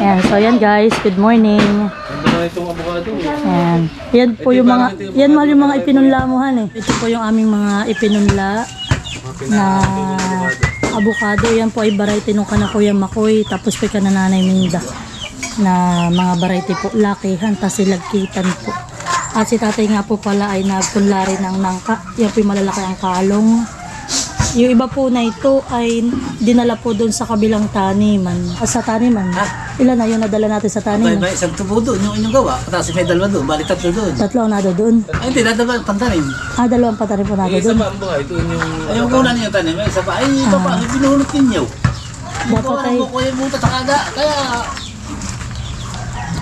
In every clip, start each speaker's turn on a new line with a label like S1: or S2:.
S1: Ayan, so yan guys, good morning. Ayan. Yan po yung mga, yan mahal yung mga ipinunlamuhan eh. Ito po yung aming mga ipinunla na avocado. Yan po ay variety nung kana Kuya Makoy. Tapos po kana Nanay Minda na mga variety po. Lakihan, tas silagkitan po. At si tatay nga po pala ay nagpunla rin ng nangka. Yan po yung malalaki ang kalong. Yung iba po na ito ay dinala po doon sa kabilang taniman. Sa taniman. Ilan na yung nadala natin sa taniman?
S2: May isang tubo doon, yung inyong gawa. Tapos may dalawa doon, bali tatlo doon.
S1: Tatlo ang nado doon.
S2: Ay hindi, dadaba pantanim.
S1: Dalawang patanim po nado
S3: Isa
S1: doon.
S3: pa ang buhay, ito yung...
S2: Ay, yung una niyo tanim, may isa pa. Ay, papa, may binulot ninyo.
S1: Dapat ay,
S2: Ko yung buta takada, kaya...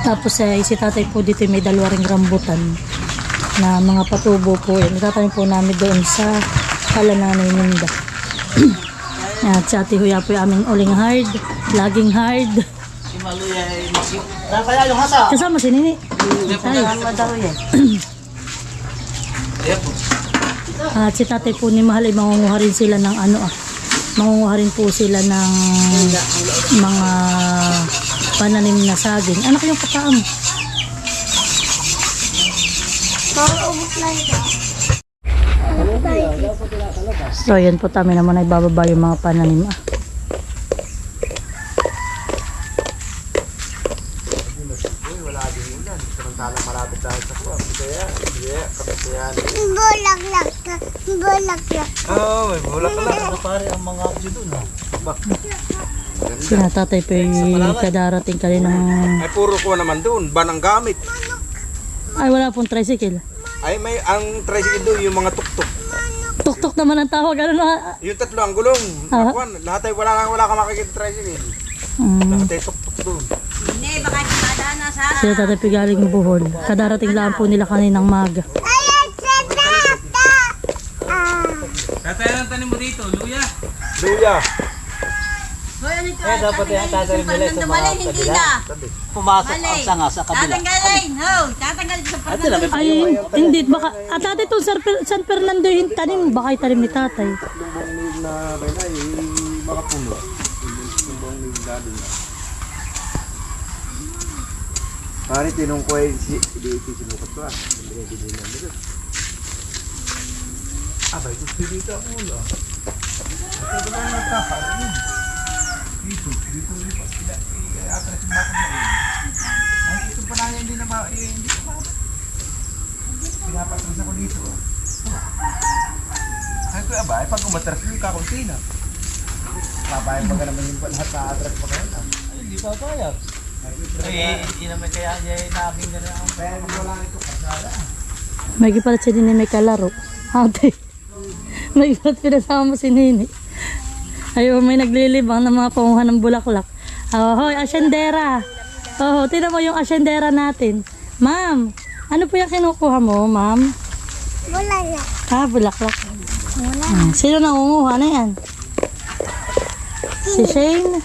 S1: tapos si tatay po dito may dalawa ring rambutan na mga patubo po. Natatanim po namin doon sa kala Nanay Minda. At si Ate Huya po yung aming uling hard, laging hard.
S2: Si Maluya ay makik... Kaya yung hasa.
S1: Kasama si Nini. Ay.
S2: Ayan po.
S1: At si tatay po ni Mahal ay mangunguha rin sila ng mangunguha rin po sila ng mga pananim na saging. Anak yung kataan mo. So yan po kami naman ay bababa yung mga pananim.
S3: Oo, may bulak lang.
S2: Ano pare ang mga abyo doon, ha?
S1: Sinatatay po yung kadarating kaninang...
S3: Ay, puro ko naman doon. Ban ang gamit.
S1: Ay wala pong tricycle.
S3: Ay, may ang tricycle doon, yung mga tuktok.
S1: Tuktok naman ang tawag. Ano na?
S3: Yung tatlo ang gulong.
S1: Ah.
S3: Nakuan, lahat ay wala ka makikita tricycle. Lahat ay tuktok doon.
S1: Sinatatay po galing Bohol. Kadarating lang po nila kaninang maga.
S3: Tatay ang tanim mo dito, luya. Luya.
S2: Eh, dapat yung tatanim nila sa mga kabila. Pumasok ang sanga sa kabila.
S4: Tatanggalin, ho! Tatanggalin sa
S2: At sila, may
S1: Ay, hindi. Baka, at tatay itong San Fernando yung tanim. Baka yung tanim ni tatay.
S3: Lumbong ni na kaya ay makapuno. Lumbong ni dado na. Pare, tinong ko ay sinukat ko ah. Hindi na dito. Abay, gusto dito ang ulo. Ito ba yung nagkakaroon? Dito lipat sila. Atras yung bakit na ay, ito pa na hindi na ba, hindi pa ba? Pinapatras ako dito. Ay, kuya ba, pag umatras yung kakunti na. Pabayang baga naman yung lahat na atras pa kayo na.
S2: Ay, hindi pa payag. Ay, hindi naman kaya niya namin na lang.
S3: Kaya wala ito kasala.
S1: May gipalit siya din may kalaro. Ate. May gipalit pinasama mo si Nini. Ayaw, may naglilibang ng mga panguha ng bulaklak. Oh, hoy, asyendera. Oh, tinan mo yung asyendera natin. Ma'am, ano po yung kinukuha mo, ma'am?
S4: Bulaklak.
S1: Bulaklak. Sino nangunguha na yan? Si Shane?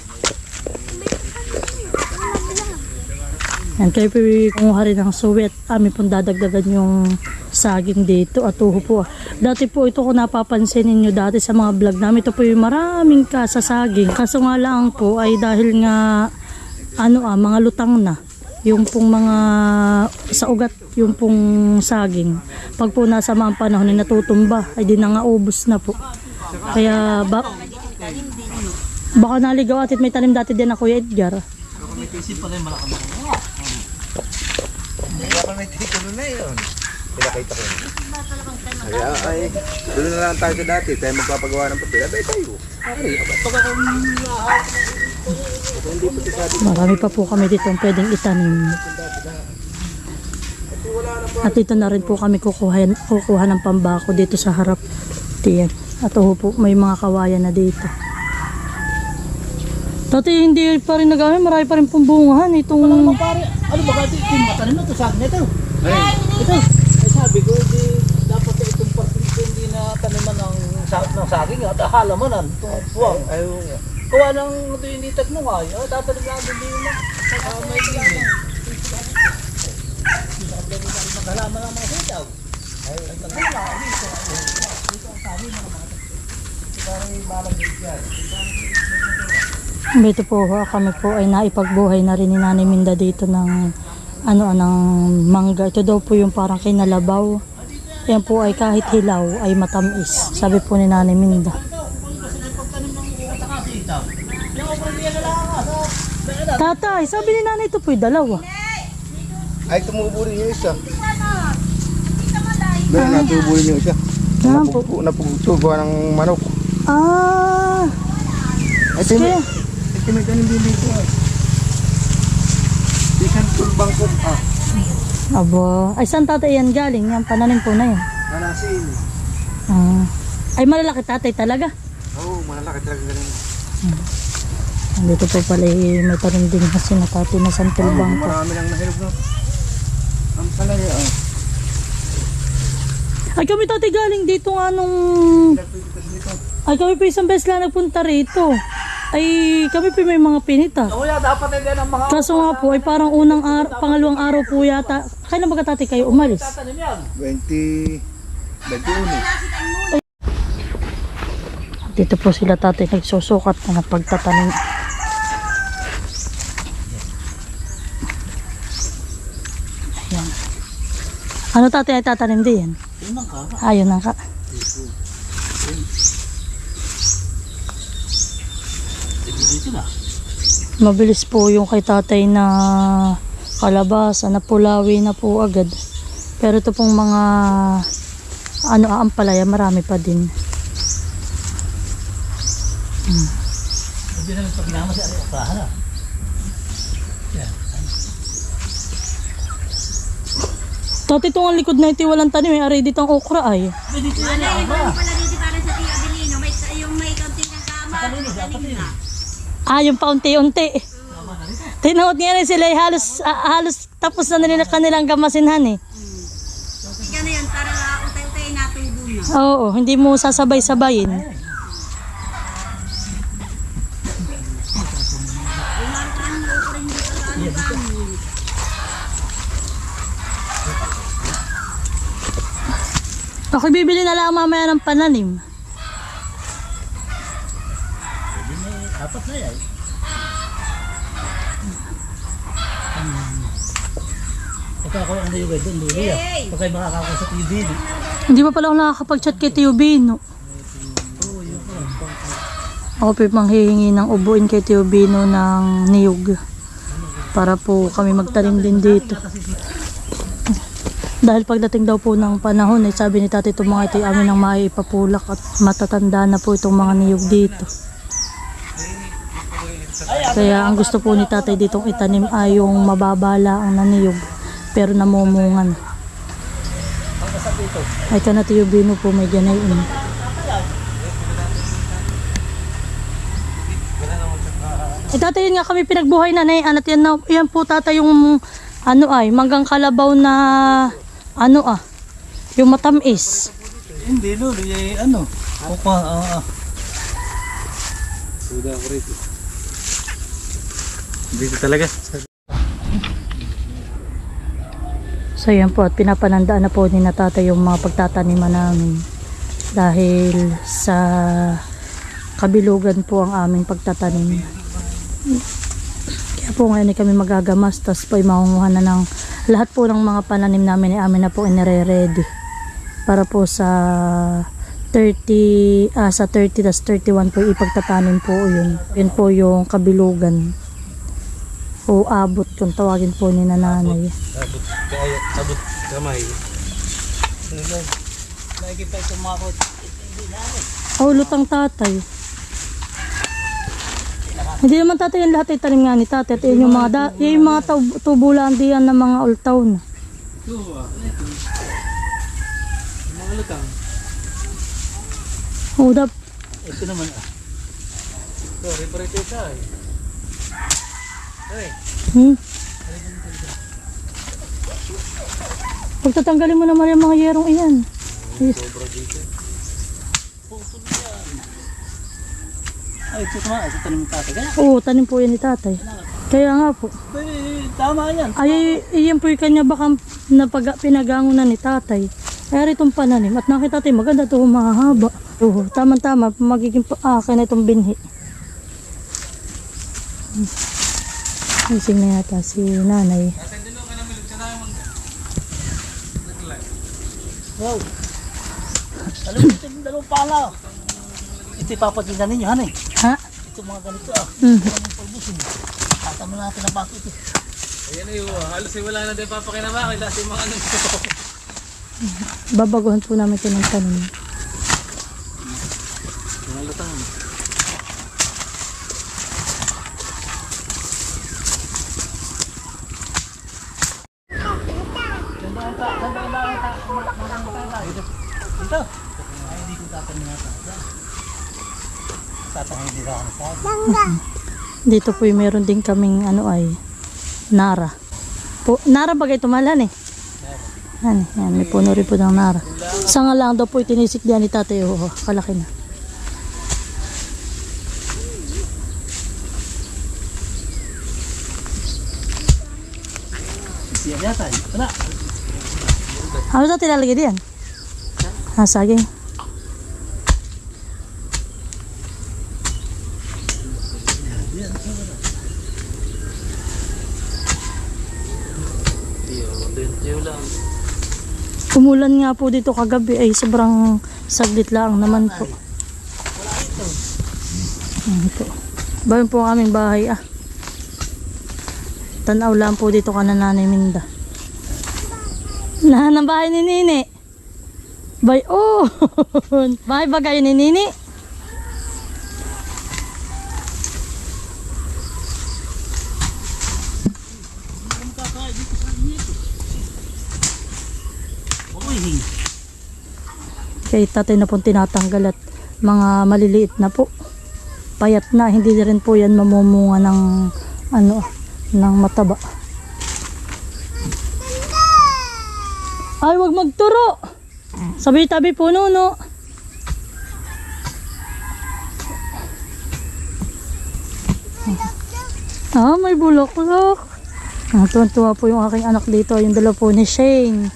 S1: Yan, kayo po kumuha rin ng suwet. Amin pong dadagdagan yung saging dito at uho po. Dati po ito kung napapansin ninyo dati sa mga vlog namin, ito po yung maraming kasasaging. Kaso nga lang po ay dahil nga mga lutang na. Yung pong mga sa ugat, yung pong saging. Pag po nasa mga panahon ay natutumba, ay di na nga ubos na po. Kaya baka naligaw at may tanim dati din na Kuya Edgar.
S2: May tisip pa rin malakang mga.
S3: Kaya pa may titulo na yun. Pinakita ko yun. Ay, doon na lang tayo sa dati. Tayo magpapagawa ng papel. Abay tayo.
S1: Marami pa po kami dito ang pwedeng itanim. At dito na rin po kami kukuha ng pambako dito sa harap. Diyan. At po, may mga kawayan na dito. Dati hindi pa rin nagamit, marami pa rin pong bungahan. Itong...
S2: Ano ba kasi yung matanim na ito sa akin ito? Ito. Ay sabi ko, dapat itong parting hindi na taniman ng saging at halamanan. Itong puwang. Kuha ng ito hindi tagnungay. Tatanim lang din yung may gina. Maghalaman ng mga sitaw. Ay tagnungay lang. Ito ang sabi ng mga. Ito parang yung malang dyan.
S1: Dito po kami po ay naipagbuhay na rin ni Nanay Minda dito ng ng mangga. Ito daw po yung parang kinalabaw. Yan po ay kahit hilaw ay matamis. Sabi po ni Nanay Minda. Tatay, sabi ni Nanay ito po yung dalawa.
S3: Ay, tumubo rin yung isa. Dahil natubo rin yung isa.
S1: Yan po.
S3: Napugtubo ng manok.
S1: Ah,
S3: Ay, may tanim din dito. Ikan turbangkot.
S1: abo. Ay, saan tatay yan galing? Yan, pananim po na yan.
S3: Manasin.
S1: Ay, malalaki tatay talaga.
S3: Oo, malalaki talaga ganun.
S1: Dito po pala may tanim din kasi na tatay na santol bangko.
S3: Marami nang nahilog no. Ang palaya.
S1: Ay, kami tatay galing dito nga nung... Ay, kami po isang beses lang nagpunta rito. Ay, kami po may mga pinitas.
S2: Kuya, dapat hindi ng mga
S1: Kaso nga po, ay parang pangalawang araw po yata. Kailan ba tatay kayo umalis?
S2: tanim yan.
S3: 21.
S1: Dito po sila tatay nagsusukat na pagtatanim. Ayan. Ano tatay ay tatanim din?
S2: Yun ang ka.
S1: Ayun ang ka.
S2: Dito na.
S1: Mabilis po yung kay tatay na kalabasa, na pulawi na po agad. Pero ito pong mga ampalaya, marami pa din.
S2: Hindi namin pag ginama siya. Upahan na.
S1: Tatay itong ang likod na ito walang tanim, may aray dito ang okra ay.
S2: Dito yan
S4: Wala,
S2: ang
S4: yung pala dito para sa Tia Abilino. Yung may kaunting ng kama. Tanim na.
S1: Yung paunti-unti. Tinood nga rin sila, halos tapos na nila kanilang gamasinhan eh.
S4: Sige na yun, para utay-utay natubo na.
S1: Oo, hindi mo sasabay-sabayin. Ako bibili na lang mamaya ng pananim.
S2: Apat na yan. Pagka ako ang nayugay doon, dulo yan. Pagka makakakuha sa TV.
S1: Hindi pa pala ako nakakapag-chat kay Tio Bino. Ako po manghihingi ng ubuin kay Tio Bino ng niyog. Para po kami magtanim din dito. Dahil pagdating daw po ng panahon, sabi ni tatay itong mga ito amin ang maipapulak at matatanda na po itong mga niyog dito. Kaya ang gusto po ni tatay ditong itanim ay yung mababala ang naniyog pero namumungan. Ay ka na Tio Bino po may ganayin. Tatay yun nga kami pinagbuhay na at yan po tatay yung manggang kalabaw na yung matamis.
S2: Hindi, Lolo. Suda ko rito. Dito talaga.
S1: So yan po at pinapanandaan na po ni na tatay yung mga pagtataniman namin. Dahil sa kabilugan po ang aming pagtatanim. Kaya po ngayon kami magagamas tapos po ay makunguha na ng lahat po ng mga pananim namin ay amin na po inire-ready para po sa 30 tas 31 po ipagtatanim po yun po yung kabilugan o abot kung tawagin po ni nanay.
S3: Abot kamay.
S2: Nakikita itong mga kot.
S1: Lutang tatay. Hindi naman tatay yung lahat ay tanim nga ni tatay. At yung mga tubo lang diyan ng mga ultaw na.
S2: Mga lutang. Ito naman Sorry, parito siya
S1: Pagtatanggalin mo naman yung mga yerong iyan.
S2: Sobra dito. Ay, ito naman. Ito tanim ng tatay. Kaya?
S1: Oo, tanim po yan ni tatay. Kaya nga po.
S2: Tama yan.
S1: Ay, iyan po yung kanya baka pinagangunan ni tatay. Kaya itong pananim. At nakita tayo maganda ito mahahaba. Oo, tama-tama. Magiging akin na itong binhi. Gising na yata si nanay.
S2: Wow. Alam mo, ito yung dalawang pala. Ito ipapatingnan ninyo, han eh.
S1: Ha?
S2: Ito mga ganito ah.
S1: Mm.
S2: Ang pulbusin. Tatama natin ang bato ito.
S3: Ayan na yun. Halos wala na din papakinabaki. Dahil mga ano.
S1: Babaguhan po namin ito ng tanim.
S3: Mga lutang.
S2: Dito. Ay, hindi ko tatanim natin. Tatanim dito ako sa
S1: Dito po yung meron din kaming ano ay nara. Nara bagay tumalan eh. Yan, may puno rin po ng nara. Isa nga lang daw po itinisik diyan ni tatay. Oh, kalaki na.
S2: siya yata. Ito na.
S1: Ano daw tilalagay diyan? Saging. Umulan nga po dito kagabi ay sobrang saglit lang naman po. Ito. Bayan po ang aming bahay ah. Tanaw lang po dito ka na Nanay Minda. Nahan ang bahay ni Nini. Bay, oh! Bahay ba kayo ni Nini? Kay tatay na pong tinatanggal at mga maliliit na po. Payat na, hindi rin po yan mamumunga ng ano, ng mataba. Ay, wag magturo. Sabi-tabi po no. Ah, may bulaklak. Tuwan-tuwa po yung aking anak dito. Yung dalawa po ni Shane.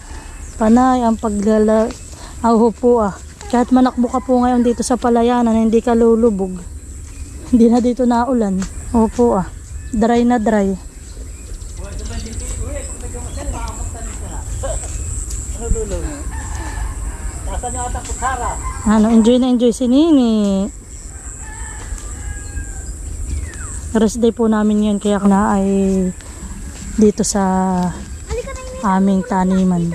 S1: Panay ang paglala. Aho po ah. Kahit manakbo ka po ngayon dito sa palayanan, hindi ka lulubog. Hindi na dito naulan. Opo ah. Dry na dry.
S2: Ano dulo? Nasaan yung atak kutsara?
S1: Ano, enjoy na enjoy si Nini. Rest day po namin yun. Kaya na ay dito sa aming taniman.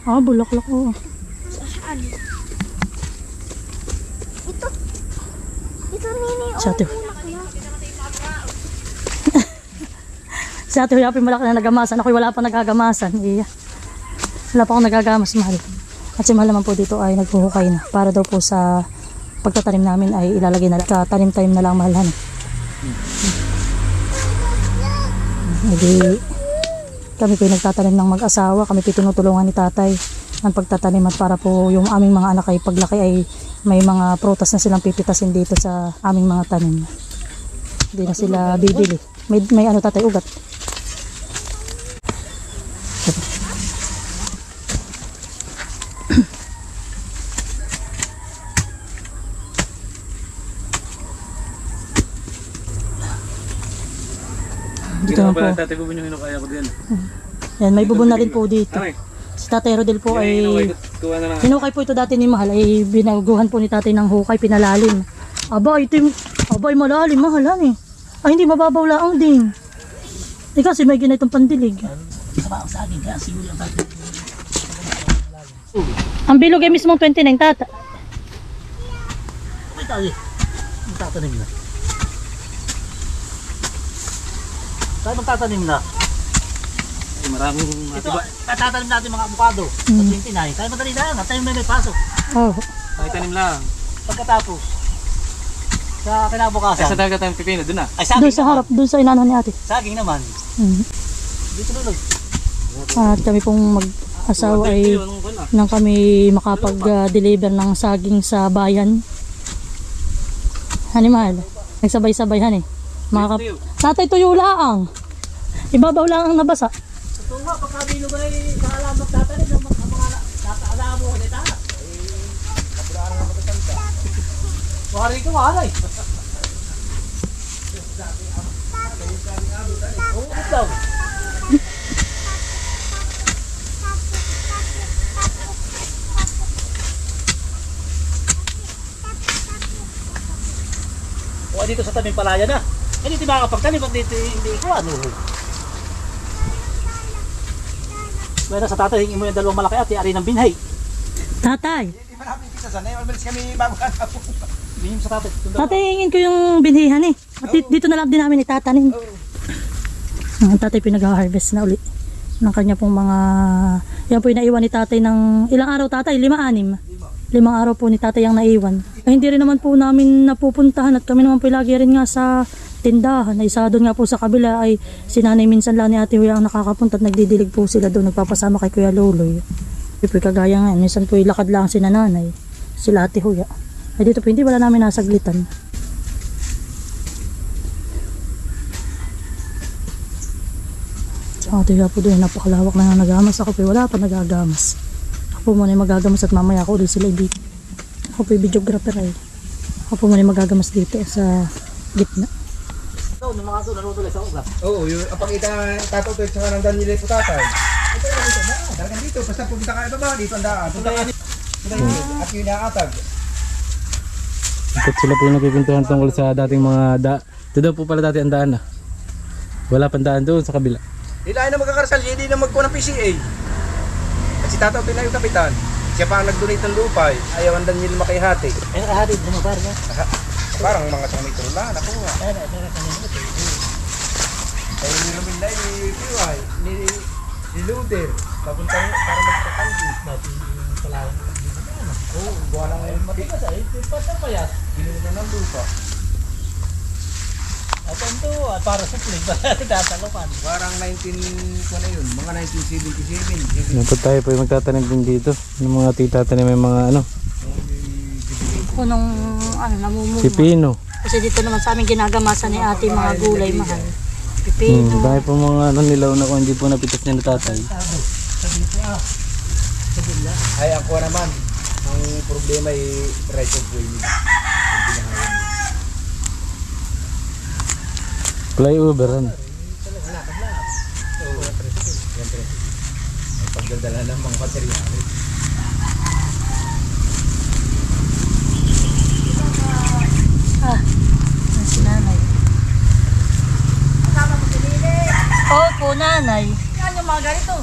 S1: Ah, bulaklak oh.
S4: Ito Nini.
S1: Si Ate. Si Ate Huyapi malaki na nagamasan. Ako'y wala pa nagagamasan. Iya. Wala pa akong nagagamas, mahal. At si mahal naman po dito ay naghuhukay na. Para daw po sa pagtatanim namin ay ilalagay na lang. Tanim-tanim na lang, mahalhan. Hindi. Kami po nagtatanim ng mag-asawa. Kami po tinutulungan ni tatay ng pagtatanim at para po yung aming mga anak ay paglaki ay may mga prutas na silang pipitasin dito sa aming mga tanim. Hindi na sila bibili. May ano tatay, ugat. Dito na po.
S3: Tatay bubun yung hinukaya ko din.
S1: Yan, may bubon na rin po dito.
S3: Aray.
S1: Si Tatay Rodel po ay
S3: Kuha na lang.
S1: hinukay po ito dati ni Mahal ay binaguhan po ni tatay ng hukay, pinalalim. Aba, ito yung, aba, ay malalim, mahalan eh. Ay, hindi mababaw lang din. Eh kasi may ganitong pandilig.
S2: Sama ako sa akin, kaya siguro ang tatay.
S1: Ang bilog ay mismong 29 tata.
S2: Uy, tayo. Ang tatanim na. Tayo magtatanim na.
S3: Maraming
S2: Ito, tatanim natin mga avocado. Sa 29. Tayo madali na yan. Tayo may pasok.
S1: Oh.
S3: tanim lang.
S2: Pagkatapos, sa kinabukasan.
S3: Sa talaga tayong pipino, doon na.
S2: Ay, saging
S1: Doon sa
S2: naman.
S1: harap, doon sa inaano ni ate.
S2: Saging naman. Dito lulog.
S1: At kami pong mag-asawa ay nang kami makapag-deliver ng saging sa bayan. Hani Mahal, nagsabay-sabay hani. Tatay tuyo laang. Ibabaw lang ang nabasa.
S2: Ito nga, pagkabilo ba ay sa alamat tatanim ng mga nataalaan mo ka nita. Kapulaan nga matatanda. Wari ko mahalay. Oo, ito. O dito sa tabing palaya na. Eh, dito makakapagtanim pag dito hindi ko ano. Bueno, sa tatay, hingin mo yung dalawang malaki at i-ari ng binhay.
S1: Tatay,
S3: Hindi pa namin kita sana. Umalis kami bago hanap.
S2: Hingin mo sa tatay. Itong
S1: tatay hingin ko yung binhihan eh. At dito na lang din namin itatanim. Ang tatay pinag-harvest na uli ng kanya pong mga, yan po yung naiwan ni tatay ng ilang araw tatay, 5-6. 5 araw po ni tatay ang naiwan. Ay, hindi rin naman po namin napupuntahan at kami naman po lagi rin nga sa tindahan. Ay isa doon nga po sa kabila ay si nanay minsan lang ni ate Huya ang nakakapunta at nagdidilig po sila doon, nagpapasama kay Kuya Loloy. Hindi po kagaya nga, minsan po ilakad lang si nanay, sila ate Huya. Ay dito po hindi wala namin nasaglitan. Sa ate Huya po doon, napakalawak na nagamas. Ako po wala pa nagagamas. Ako po muna yung magagamas at mamaya ako ulit sila dito. Ako po yung videographer ay. Ako po muna yung magagamas dito sa gitna.
S2: Ito, nung mga ito, nanutuloy sa ugas.
S3: Oo, yung apakita tatotoy sa ng Daniel po tatay. Ito na dito na. Talagang dito, basta pumunta ka ibaba, dito ang daan. Punta ka. At yun naatag.
S5: At sila po yung nagkikwentuhan tungkol sa dating mga ito daw po pala dati ang daan wala pang daan doon sa kabila.
S3: Nila na magkakarsal, hindi na magkuha ng PCA. At si Tataw Pinay yung kapitan. Siya pa ang nag-donate ng lupa. Ayaw ang Daniel makihati.
S2: Eh, nakahatid, ano ba rin?
S3: Parang mga tumitro na, nakuha.
S2: Ay, kanina ito.
S3: Kaya ni Luminday, ni Luder. Papunta para magpapaldi.
S2: Dati yung palawan ng bibigyan.
S3: Oo, buwan lang ngayon
S2: Matigas ay, ito pa sa payas.
S3: Binuno ng lupa.
S2: At ito, para sa plig, tatalukan.
S3: Parang 19, kung na yun, mga 1977.
S5: Dapat tayo po yung magtatanim din dito ng mga titatanim may mga
S1: Punong namumuma.
S5: pipino.
S1: Kasi dito naman sa amin ginagamasan ni ate mga gulay mahal. Pipino.
S5: Dahil po mga nilaw na kung hindi po napitas niya na tatay.
S3: Ay, ako naman. Ang problema ay right of way.
S5: Flyover
S3: Pagdadala ng mga materyales.
S1: Si nanay.
S4: Kasama mo si Lili.
S1: Opo, nanay.
S4: Yan yung mga ganito.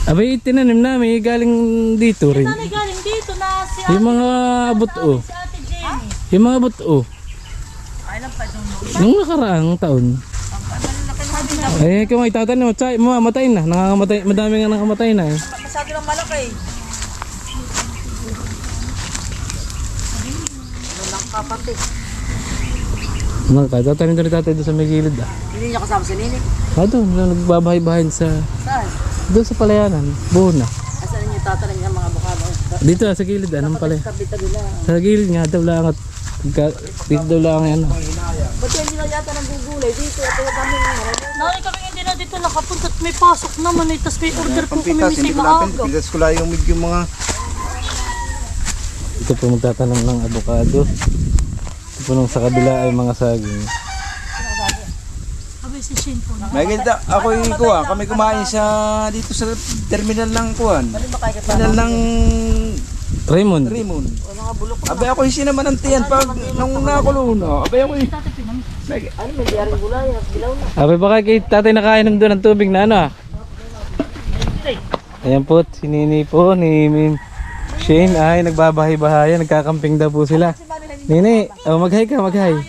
S5: Abay, tinanim namin galing dito rin.
S1: Nanay galing dito na si
S5: Yung mga buto.
S1: si ate Jenny.
S5: Yung mga buto.
S4: Ay lang pa doon.
S5: Nung nakaraang taon. Eh, kung may tatanim, mamamatay na. Nangangamatay, madami nga nangamatay na eh.
S4: Masyado lang malaki. Ano lang kapatid.
S5: Tatanim doon ni tatay doon sa may gilid
S4: Hindi niya kasama si Lili.
S5: doon, nagbabahay-bahay sa
S4: Saan?
S5: doon sa palayanan, buo na.
S4: Asan niyo tatanim ng mga bukado?
S5: Dito sa gilid, anong pala?
S4: Tabi-tabi lang.
S5: Sa gilid nga daw lang at dito daw lang yan.
S4: Ba't hindi na yata nang gugulay dito? Ito yung kami ng
S1: Nanay kami hindi na dito nakapunta at may pasok naman eh. Tapos may order po kami may maaga.
S3: Pilas ko lang yung medyo mga
S5: Ito po magtatanong ng avocado. Ito po nung sa kabila ay mga saging.
S1: Abay si Shin po.
S3: may ganda, ako yung kuha, kami kumain sa dito sa terminal ng kuhan. Terminal ng
S5: Raymond.
S3: Raymond. Abay ako yung sinaman ng tiyan pag nung nakulong na. Abay ako yung
S4: Ano, may diyaring gulay. Bilaw na.
S5: Abay baka kay tatay nakainom doon ng tubig na ano Ayan po, si Nini po, ni Shane ay nagbabahay-bahayan, nagkakamping daw po sila. Nini, oh, mag-hi ka, mag-hi.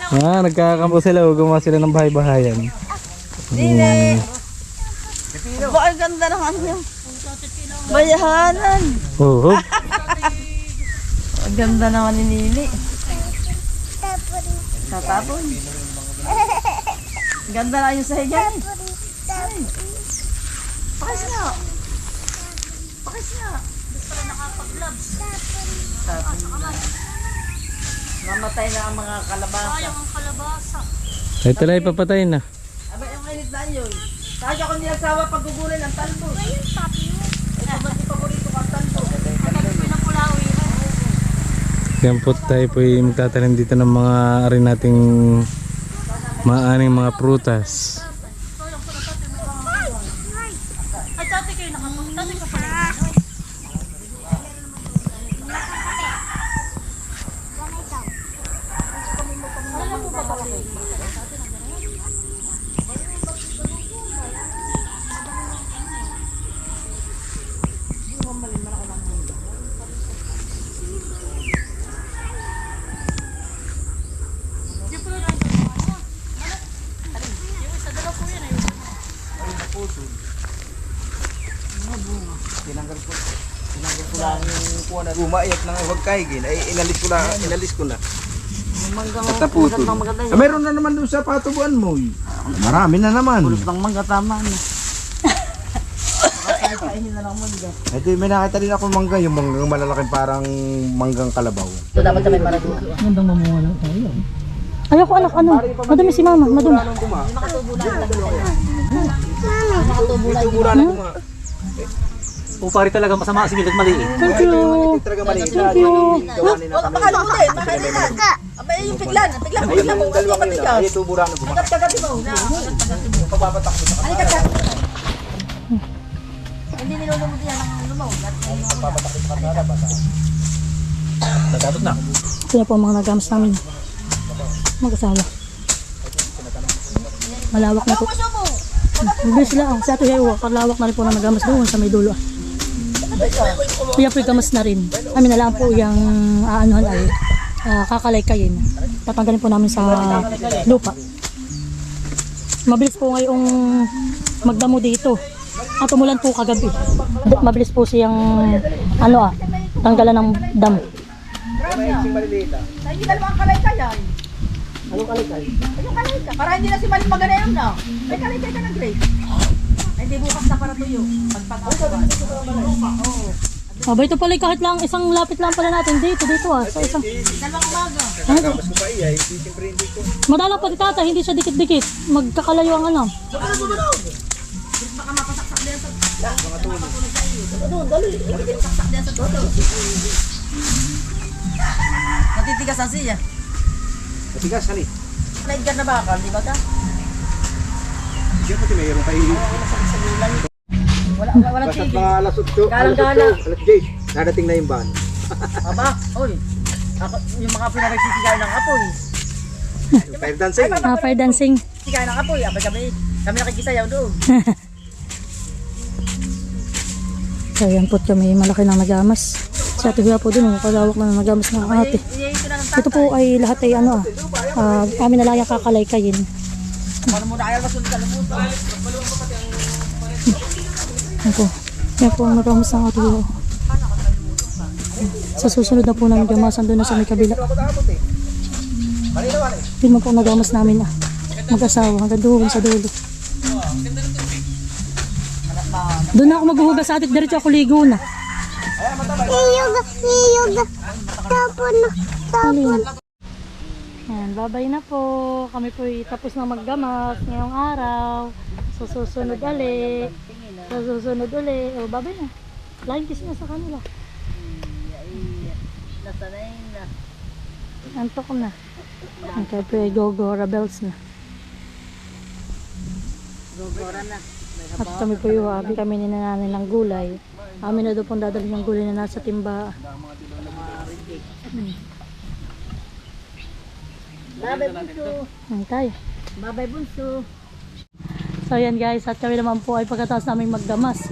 S5: Nagkakampo sila, gumawa sila ng bahay-bahayan.
S4: Ba, ang ganda ng ano yan. Bayahanan.
S5: Oh, hop.
S4: Ang ganda naman ni Lili. Tatapon. Ganda na yung sahigan. Pakis nga. Pakis nga. Tapon. Mamatay na ang mga kalabasa.
S1: Ang kalabasa.
S5: Ay talay papatay na.
S4: Abay, ang mainit na yun. Kaya ako hindi nagsawa paggugulay ng talbo. Ayun, papi mo. Ito ba si paborito kang talbo?
S5: Yan po tayo po magtatanim dito ng mga rin nating maaning mga prutas.
S1: Ay, dati kayo nakapunta. Dati ka pala.
S3: Tinanggal ko lang yung kuha na umayat ng huwag kahigin. Ay inalis ko na. At naputol. Meron na naman doon sa patubuan mo. Marami na naman.
S4: Pulot ng mangga, tama na. Kainin na lang mangga.
S3: Ito may nakita din ako mangga. Yung manggang malalaking parang manggang kalabaw.
S4: Ito dapat sa may paradulo.
S1: Gandang mamuha lang tayo. Ayoko anak, ano? Madumi si mama, madumi.
S4: Makatubo lang.
S3: Ito mura na kuma.
S2: O pare talaga masama si Milag maliit.
S1: Thank you.
S3: Talaga maliit.
S1: Thank you.
S4: Huwag makalo mo din. Makailan. Abay yung piglan. Piglan mo. Kasi matigas.
S3: Ito mura na kuma.
S4: Kagati mo.
S3: Pagbabatak ko sa
S4: Halika ka. Hindi nilulumot yan ang lumaw.
S2: Nagkatot na.
S1: Ito na po ang mga nagamas namin. Mag-asawa. Malawak na po. Bilis lang. Sa ito yawa, kalawak na rin po na nagamas doon sa may dulo. Kaya po yung gamas na rin. Amin na lang po yung aanuhan ay kakalay-kayin. Tatanggalin po namin sa lupa. Mabilis po ngayong magdamo dito. At umulan po kagabi. Mabilis po siyang tanggalan ng damo.
S4: Hindi dalawang kalay-kayan. Anong kalay-kay? Anong kalay-kay? Para hindi na si Malin maganayon na. May kalay-kay ka ng Grace. Ay, hindi bukas na para tuyo.
S1: Aba, ito pala kahit lang isang lapit lang pala natin dito sa isang.
S4: Dalawang umaga.
S3: Mas ko pa iya. Siyempre hindi ko.
S1: Madalang pa tata, hindi siya dikit-dikit. Magkakalayo ang ano.
S4: Baka mapasaksak din sa... Mga tulo. Ano, dali. Saksak din sa tulo. Natitigas ang siya.
S3: Matigas hali.
S4: Naigyan na bakal, di ba ka?
S3: Siyempre mayroon kayo.
S4: Walang
S3: Basta
S4: tigil.
S3: mga alas 8,
S4: Galang-gala.
S3: alas 10, dadating na yung van.
S4: Aba, oy. Ako, yung mga pinagsisigayan ng apoy.
S3: Yung fire dancing.
S1: Fire dancing.
S4: Sigayan ng apoy. Aba, kami nakikisayaw doon.
S1: So yan po kami, malaki ng nagamas. Sa ate po dun, kalawak na ng nagamas ng ate. Ito po ay lahat ay amin na lang yung kakalay-kayin.
S4: Paano mo na ayaw masunod ka lumot?
S1: Yan po. Yan po ang nagamas ng ate. Sa susunod na po namin gamasan doon na sa may kabila. Yun man po ang nagamas namin mag-asawa hanggang doon sa dulo. Doon na ako maghuhugas sa atit, diretso ako ligo na. Tapon. Yan, babay na po. Kami po tapos na maggamas ngayong araw. So susunod ulit. O, babay na. Flying kiss na sa kanila.
S4: Nasanay na.
S1: Antok na. Ang kaya po ay go-go rebels na.
S4: Gogora na.
S1: At kami po yung habi kami ni nanay ng gulay. Amin na doon pong dadalhin ng gulay na nasa timba.
S4: Babay bunso.
S1: Ang tayo.
S4: Babay bunso.
S1: So yan guys, at kami naman po ay pagkatapos namin magdamas.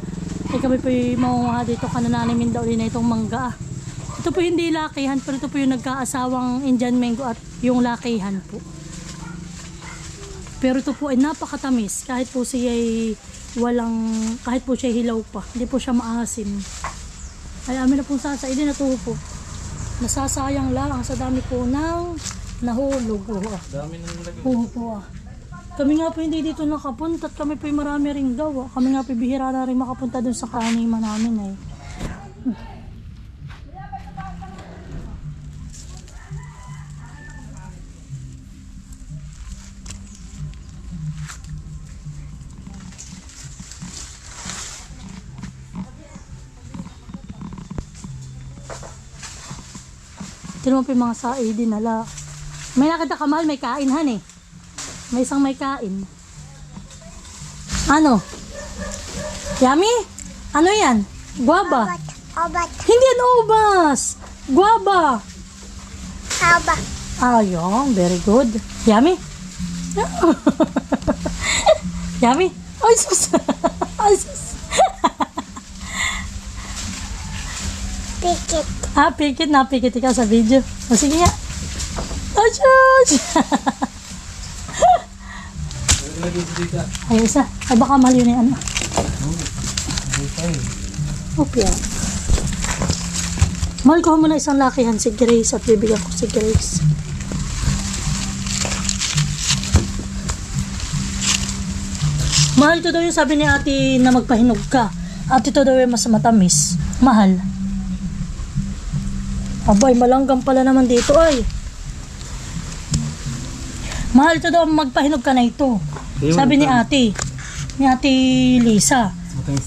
S1: Ay kami po yung maunguha dito kanananin daw na itong mangga. Ito po hindi lakihan, pero ito po yung nagkaasawang Indian mango at yung lakihan po. Pero ito po ay napakatamis. Kahit po siya ay kahit po siya hilaw pa. Hindi po siya maasim. Ay amin na pong sasaidin na ito po. Nasasayang lang sa dami po ng nahulog.
S5: Dami nang nilagay.
S1: Oo. Kami nga po hindi dito nakapunta at kami po yung marami ring daw. Kami nga po bihira na rin makapunta dun sa kanima namin eh. Ito naman po yung mga saay din nala. May nakita ka mahal, may kain han eh. May isang may kain. Ano? Yummy? Ano yan? Guava?
S6: Obat.
S1: Hindi yan ubas. Guava.
S6: Haba.
S1: Ayun, very good. Yummy? Yummy? Ay, sus. Ay, sus.
S6: Pikit.
S1: Pikit na pikit ikaw sa video. O, sige nga. Ay, sus. Ay, isa. Ay, baka mali yun yung ano. Okay. Mahal ko muna isang lakihan si Grace at bibigyan ko si Grace. Mahal ito daw yung sabi ni ate na magpahinog ka. At ito daw yung mas matamis. Mahal. Abay, malanggang pala naman dito ay. Mahal ito daw magpahinog ka na ito. Sabi ni ate. Ni ate Lisa.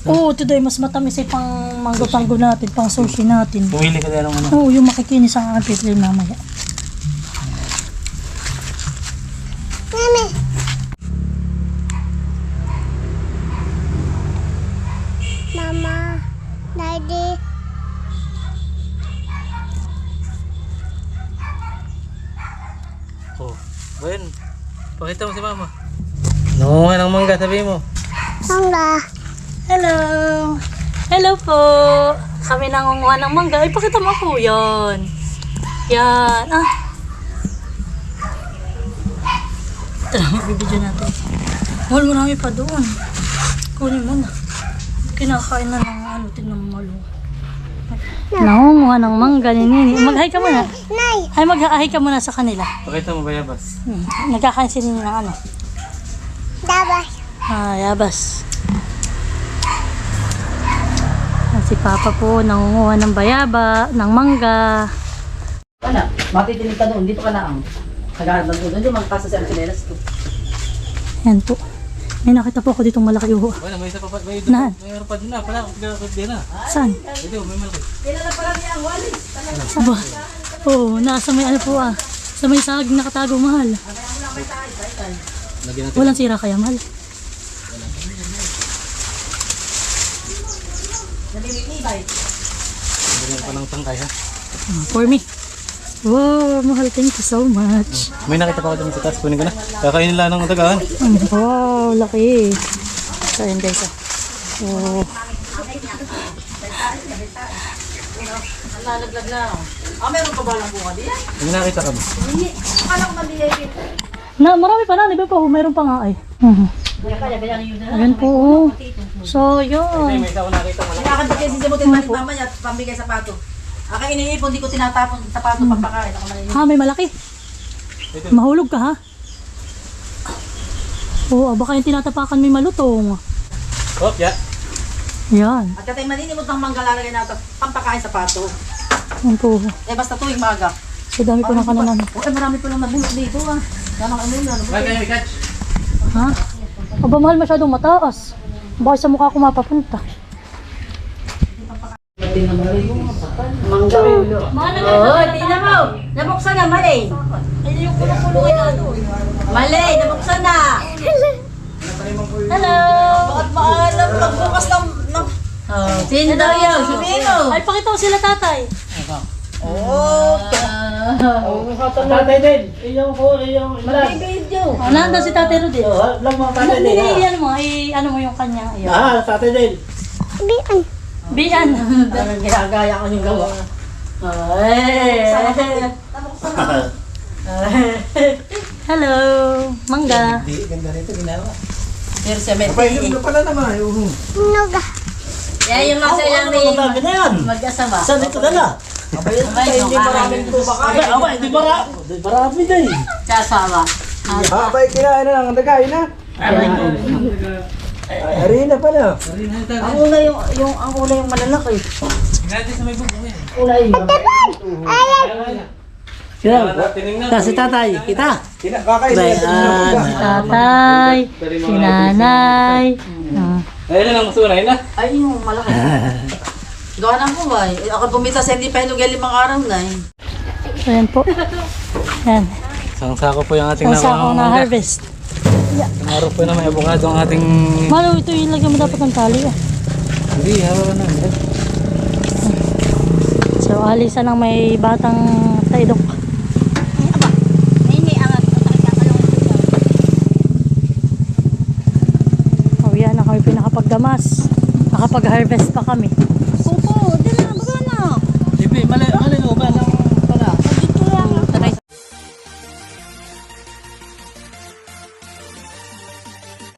S1: Oo, ito daw yung mas matamis ay pang manggo-tanggo natin, pang sushi natin.
S5: Pumili ka din ng ano.
S1: Oo, yung makikinis ang aking pipili mamaya.
S6: Mami. Mama. Daddy.
S5: Oh, Ben, pakita mo si mama. Nangunguha ng mangga, sabi mo.
S6: Mangga.
S1: Hello! Hello po! Kami nangunguha ng mangga. Ay, pakita mo ako yan. Yan. Tara, magbibidyo natin. Mahal mo namin pa doon. Kunin mo na. Kinakain na ng ano, tignan mo malo. Nangunguha ng mangga ni Nini. Mag-hi ka muna.
S6: Nay.
S1: Ay, mag-hi ka muna sa kanila.
S5: Pakita mo, bayabas.
S1: Nagkakain si Nini ng ano.
S6: Dabas.
S1: Yabas. Si Papa po nangunguha ng bayaba, ng mangga.
S4: Ano? Matitinig ka doon. Dito ka na ang. Nagharap lang doon. Hindi magkasa sa chinelas ko.
S1: Yan po. May nakita po ako ditong malaki uho.
S5: Wala, may isa pa, may
S1: Nahan?
S5: mayroon pa din na, pala, pagkakot din na.
S1: Saan?
S5: Ito, may malaki.
S4: Kailan pala niya ang walis?
S1: Aba. Oo, nasa may ano po sa may saging nakatago, mahal.
S5: Lagyan natin.
S1: Walang sira kaya, mahal.
S4: Nabibitibay.
S5: Lagyan pa ng tangkay, ha?
S1: For me. Wow, mahal, thank you so much.
S5: May nakita pa ako dun sa taas, kunin ko na. Kakainin lang ng tagaan.
S1: Wow, laki. So, yun guys. Oh.
S4: Ang lalaglag na. Meron pa ba lang bunga diyan?
S5: May nakita ka ba?
S4: Alam mabiyay.
S1: Marami pa na, di ba po? Mayroon pa nga ay. Ayan po. So, yun.
S5: May isa ko nakita mo.
S4: Nakakabigay si Simutin Malit mamaya at pambigay sapato. Iniipon, di ko tinatapon sapato pagpakain. Ako maliliit.
S1: Ha, may malaki. Mahulog ka ha? Oo, baka yung tinatapakan may malutong.
S5: Oh, yeah.
S1: Yan.
S4: At katay maninimot ng mangga lalagay natin pampakain sapato.
S1: Yan po.
S4: Basta tuwing maaga.
S1: So, dami po ng kananan.
S4: Marami pa lang nabulok dito ah. Yan ang ano yun.
S5: May catch.
S1: Ha? Aba, mahal masyadong mataas. Baka sa mukha ko mapapunta.
S4: Mangga ulo. Oo, tingnan mo. Nabuksan na, Malay.
S1: Ay, yung kulong-kulong na ano.
S4: Malay, nabuksan na.
S1: Hello!
S4: Bakit maalam pagbukas ng... Sino daw yun? Sabihin mo.
S1: Ay, pakita ko sila tatay.
S2: Tatay din. Iyong ilan.
S4: Video.
S1: Nandun si tatay Rodin.
S2: Lang mga tatay din.
S1: Hindi, ano mo, ano mo yung kanyang ayun.
S2: Tatay din.
S6: Bian.
S1: Bian.
S4: Ginagaya ko yung gawa.
S1: Hello, mangga.
S2: Hindi, ganda rito ginawa.
S4: Pero siya may
S2: Pwede mo pala naman.
S6: Nuga.
S4: Yan yung nasa ilang rin.
S2: Madami na yan.
S4: Mag-asawa.
S2: Saan ito dala?
S4: Abay, hindi maraming kumakain.
S2: Abay, di marami din.
S4: Sa asawa.
S3: Abay, kinain na lang ang dagay na. Arena pala.
S4: Ang una yung malalaki.
S5: Natin sa may bubong yan.
S2: Si tatay, kita.
S3: Kakain na.
S1: Tatay, si nanay.
S5: Ayun na lang, masunay na.
S4: Ay, yung malaki. Gawa ng buhay. Ako bumita sa hindi pa hinugay 5 araw na eh.
S1: So, yan po. Yan.
S5: Isang sako po yung ating
S1: Ang sako na
S5: mangga.
S1: harvest.
S5: Ang araw po na may avocado ang ating...
S1: Malo, ito ilagay mo dapat ng tali ah.
S5: Hindi, hawa na.
S1: So, alisan lang may batang taidok. Oh, yan na kami pinakapagdamas. Nakapag-harvest pa kami.
S4: Pupo, dala, baga na.
S2: Ibi, mali,